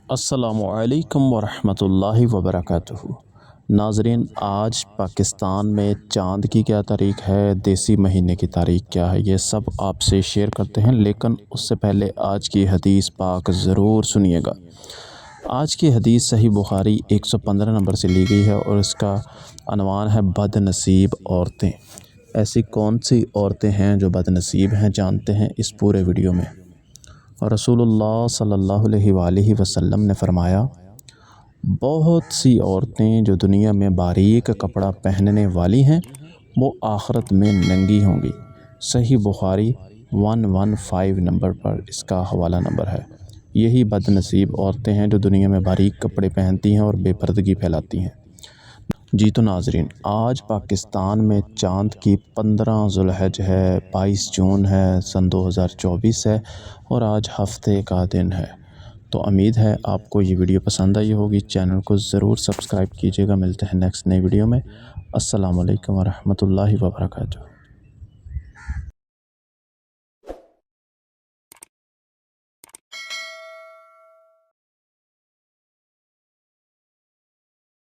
السلام علیکم ورحمۃ اللہ وبرکاتہ۔ ناظرین، آج پاکستان میں چاند کی کیا تاریخ ہے، دیسی مہینے کی تاریخ کیا ہے، یہ سب آپ سے شیئر کرتے ہیں، لیکن اس سے پہلے آج کی حدیث پاک ضرور سنیے گا۔ آج کی حدیث صحیح بخاری 115 نمبر سے لی گئی ہے اور اس کا عنوان ہے بد نصیب عورتیں۔ ایسی کون سی عورتیں ہیں جو بد نصیب ہیں، جانتے ہیں اس پورے ویڈیو میں۔ رسول اللہ صلی اللہ علیہ وآلہ وسلم نے فرمایا، بہت سی عورتیں جو دنیا میں باریک کپڑا پہننے والی ہیں وہ آخرت میں ننگی ہوں گی۔ صحیح بخاری 115 نمبر پر اس کا حوالہ نمبر ہے۔ یہی بد نصیب عورتیں ہیں جو دنیا میں باریک کپڑے پہنتی ہیں اور بے پردگی پھیلاتی ہیں۔ جی تو ناظرین، آج پاکستان میں چاند کی 15 ذو الحج ہے، 22 جون ہے، سن 2024 ہے اور آج ہفتے کا دن ہے۔ تو امید ہے آپ کو یہ ویڈیو پسند آئی ہوگی۔ چینل کو ضرور سبسکرائب کیجیے گا۔ ملتے ہیں نیکسٹ نئی ویڈیو میں۔ السلام علیکم ورحمۃ اللہ وبرکاتہ۔